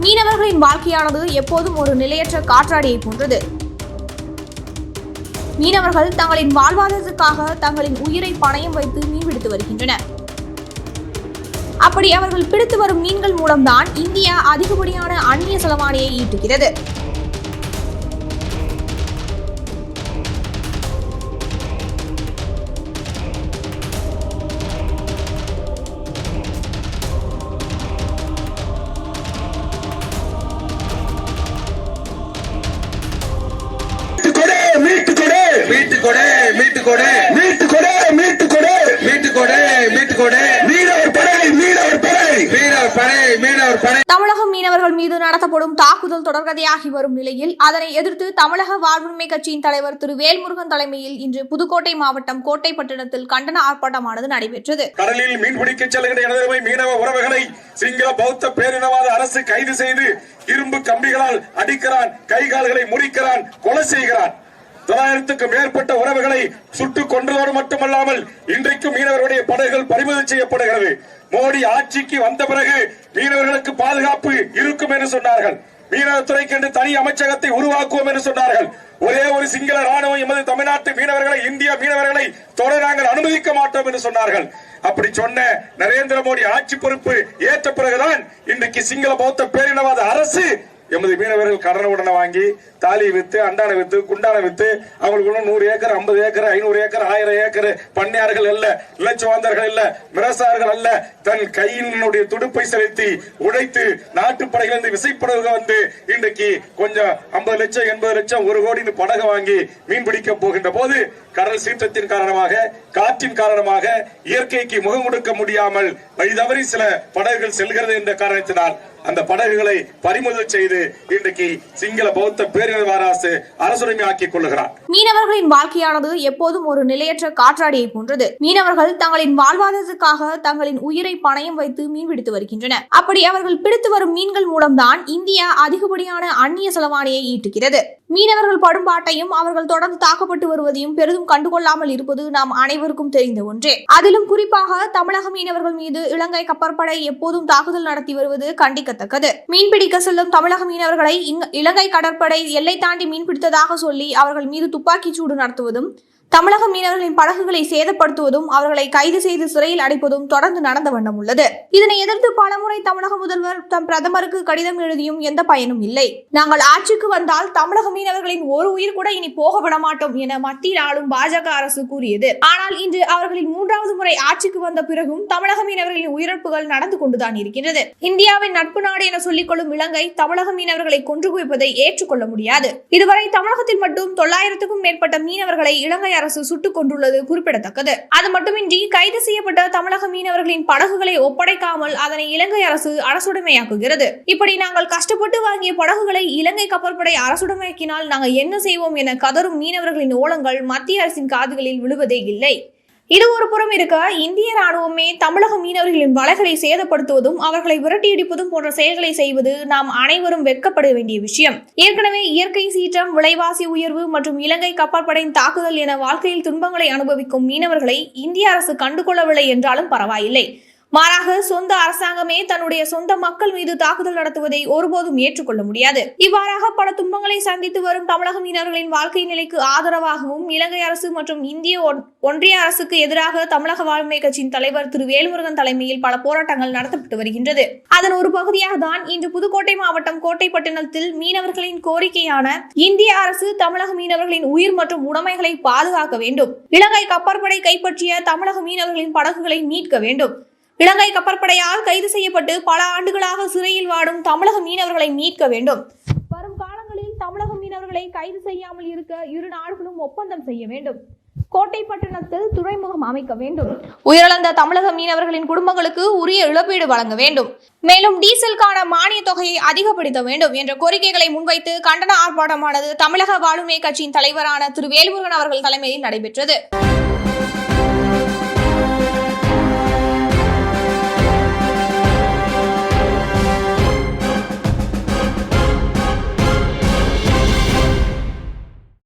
மீனவர்களின் வாழ்க்கையானது எப்போதும் ஒரு நிலையற்ற காற்றாடியை போன்றது. மீனவர்கள் தங்களின் வாழ்வாதாரத்துக்காக தங்களின் உயிரை பணயம் வைத்து மீன்பிடித்து வருகின்றனர். அப்படி அவர்கள் பிடித்து வரும் மீன்கள் மூலம்தான் இந்தியா அதிகப்படியான அந்நிய செலவாணியை ஈட்டுகிறது. தமிழக மீனவர்கள் மீது நடத்தப்படும் தாக்குதல் தொடர்கதையாகி வரும் நிலையில் அதனை எதிர்த்து தமிழக வாழ்வுரிமை கட்சியின் தலைவர் திரு வேல்முருகன் தலைமையில் இன்று புதுக்கோட்டை மாவட்டம் கோட்டைப்பட்டினத்தில் கண்டன ஆர்ப்பாட்டமானது நடைபெற்றது. கடலில் மீன்பிடிக்க செல்கிற எனதருமை மீனவ உறவுகளை சிங்கள பௌத்த பேரினவாத அரசு கைது செய்து இரும்பு கம்பிகளால் அடிக்கிறான், கைகால்களை முறிக்கிறான், கொலை செய்கிறான். 900க்கும் மேற்பட்ட உறவுகளை சுட்டுக் கொன்றதோடு மட்டுமல்லாமல் இன்றைக்கும் மீனவர்களுடைய படகுகள் பறிமுதல் செய்யப்படுகிறது. மோடி ஆட்சிக்கு வந்த பிறகு மீனவர்களுக்கு பாதுகாப்பு இருக்கும் என்று சொன்னார்கள். மீனவத்துறைக்கு என்று தனி அமைச்சகத்தை உருவாக்குவோம் என்று சொன்னார்கள். ஒரே ஒரு சிங்கள ராணுவம் எமது தமிழ்நாட்டு மீனவர்களை, இந்திய மீனவர்களை தொட நாங்கள் அனுமதிக்க மாட்டோம் என்று சொன்னார்கள். அப்படி சொன்ன நரேந்திர மோடி ஆட்சி பொறுப்பு ஏற்ற பிறகுதான் இன்றைக்கு சிங்கள பௌத்த பேரினவாத அரசு எமது மீனவர்கள் கடனை உடனே வாங்கி தாலி வித்து, அண்டான வித்து, குண்டான வித்து, அவங்களுக்கு 100 ஏக்கர், 50 ஏக்கர், 500 ஏக்கர், 1000 ஏக்கர் பண்ணையார்கள் அல்ல, இலச்சுவாந்தர்கள் அல்ல, மிரசார்கள் அல்ல, தன் கையினுடைய துடுப்பை செலுத்தி உடைத்து நாட்டுப்படையிலிருந்து விசைப்படகுகள் வந்து இன்றைக்கு கொஞ்சம் 50 லட்சம் 80 லட்சம் 1 கோடி படகு வாங்கி மீன் பிடிக்க போகின்ற போது கடல் சீற்றத்தின் காரணமாக, காற்றின் காரணமாக இயற்கைக்கு முகம் கொடுக்க முடியாமல் வழிதவறி சில படகுகள் செல்கிறது என்ற காரணத்தினால் அந்த படகுகளை பறிமுதல் செய்து இன்றைக்கு சிங்கள பௌத்த பேரினவாத அரசு அரசுரிமை ஆக்கிக் கொள்ளுகிறார். மீனவர்களின் வாழ்க்கையானது எப்போதும் ஒரு நிலையற்ற காற்றாடியை போன்றது. மீனவர்கள் தங்களின் வாழ்வாதாரத்துக்காக தங்களின் உயிரை பணயம் வைத்து மீன்பிடித்து வருகின்றனர். அப்படி அவர்கள் பிடித்து வரும் மீன்கள் மூலம்தான் இந்தியா அதிகப்படியான அந்நிய செலவாணியை ஈட்டுகிறது. மீனவர்கள் படும் பாட்டையும் அவர்கள் தொடர்ந்து தாக்கப்பட்டு வருவதையும் பெரிதும் கண்டுகொள்ளாமல் இருப்பது நாம் அனைவருக்கும் தெரிந்த ஒன்றே. அதிலும் குறிப்பாக தமிழக மீனவர்கள் மீது இலங்கை கப்பற்படை எப்போதும் தாக்குதல் நடத்தி வருவது கண்டிக்கத்தக்கது. மீன்பிடிக்க செல்லும் தமிழக மீனவர்களை இலங்கை கடற்படை எல்லை தாண்டி மீன்பிடித்ததாக சொல்லி அவர்கள் மீது துப்பாக்கிச் சூடு நடத்துவதும், தமிழக மீனவர்களின் படகுகளை சேதப்படுத்துவதும், அவர்களை கைது செய்து சிறையில் அடைப்பதும் தொடர்ந்து நடந்த வண்ணம் உள்ளது. இதனை எதிர்த்து பலமுறை தமிழக முதல்வர் தம் பிரதமருக்கு கடிதம் எழுதியும் எந்த பயனும் இல்லை. நாங்கள் ஆட்சிக்கு வந்தால் தமிழக மீனவர்களின் ஒரு உயிர் கூட இனி போக விட மாட்டோம் என மத்தியில் ஆளும் பாஜக அரசு கூறியது. ஆனால் இன்று அவர்களின் 3வது முறை ஆட்சிக்கு வந்த பிறகும் தமிழக மீனவர்களின் உயிரிழப்புகள் நடந்து கொண்டுதான் இருக்கின்றது. இந்தியாவின் நட்பு நாடு என சொல்லிக் கொள்ளும் இலங்கை தமிழக மீனவர்களை கொன்று குவிப்பதை ஏற்றுக்கொள்ள முடியாது. இதுவரை தமிழகத்தில் மட்டும் 900க்கும் மேற்பட்ட மீனவர்களை இலங்கை அரசு சுட்டுக் கொண்டுள்ளது குறிப்பிடத்தக்கது. அது மட்டுமின்றி கைது செய்யப்பட்ட தமிழக மீனவர்களின் படகுகளை ஒப்படைக்காமல் அதனை இலங்கை அரசு அரசுடைமையாக்குகிறது. இப்படி நாங்கள் கஷ்டப்பட்டு வாங்கிய படகுகளை இலங்கை கப்பற்படை அரசுடைமையாக்கினால் நாங்கள் என்ன செய்வோம் என கதரும் மீனவர்களின் ஓலங்கள் மத்திய அரசின் காதுகளில் விழுவதே இல்லை. இது ஒரு புறம் இருக்க, இந்திய ராணுவமே தமிழக மீனவர்களின் வலைகளை சேதப்படுத்துவதும் அவர்களை விரட்டியடிப்பதும் போன்ற செயல்களை செய்வது நாம் அனைவரும் வெட்கப்பட வேண்டிய விஷயம். ஏற்கனவே இயற்கை சீற்றம், விலைவாசி உயர்வு மற்றும் இலங்கை கப்பற்படையின் தாக்குதல் என வாழ்க்கையில் துன்பங்களை அனுபவிக்கும் மீனவர்களை இந்திய அரசு கண்டுகொள்ளவில்லை என்றாலும் பரவாயில்லை. மாறாக சொந்த அரசாங்கமே தன்னுடைய சொந்த மக்கள் மீது தாக்குதல் நடத்துவதை ஒருபோதும் ஏற்றுக்கொள்ள முடியாது. இவ்வாறாக பல துன்பங்களை சந்தித்து வரும் தமிழக மீனவர்களின் வாழ்க்கை நிலைக்கு ஆதரவாகவும் இலங்கை அரசு மற்றும் இந்திய ஒன்றிய அரசுக்கு எதிராக தமிழக வாழ்வுரிமை கட்சியின் தலைவர் திரு வேல்முருகன் தலைமையில் பல போராட்டங்கள் நடத்தப்பட்டு வருகின்றது. அதன் ஒரு பகுதியாக தான் இன்று புதுக்கோட்டை மாவட்டம் கோட்டைப்பட்டினத்தில் மீனவர்களின் கோரிக்கையான இந்திய அரசு தமிழக மீனவர்களின் உயிர் மற்றும் உடைமைகளை பாதுகாக்க வேண்டும், இலங்கை கப்பற்படை கைப்பற்றிய தமிழக மீனவர்களின் படகுகளை மீட்க வேண்டும், இலங்கை கப்பற்படையால் கைது செய்யப்பட்டு பல ஆண்டுகளாக சிறையில் வாடும் தமிழக மீனவர்களை மீட்க வேண்டும், வரும் காலங்களில் தமிழக மீனவர்களை கைது செய்யாமல் இருக்க இரு நாடுகளும் ஒப்பந்தம் செய்ய வேண்டும், கோட்டைப்பட்டினத்தில் துறைமுகம் அமைக்க வேண்டும், உயிரிழந்த தமிழக மீனவர்களின் குடும்பங்களுக்கு உரிய இழப்பீடு வழங்க வேண்டும், மேலும் டீசலுக்கான மானிய தொகையை அதிகப்படுத்த வேண்டும் என்ற கோரிக்கைகளை முன்வைத்து கண்டன ஆர்ப்பாட்டமானது தமிழக வாழ்வுரிமை கட்சியின் தலைவரான திரு வேல்முருகன் அவர்கள் தலைமையில் நடைபெற்றது.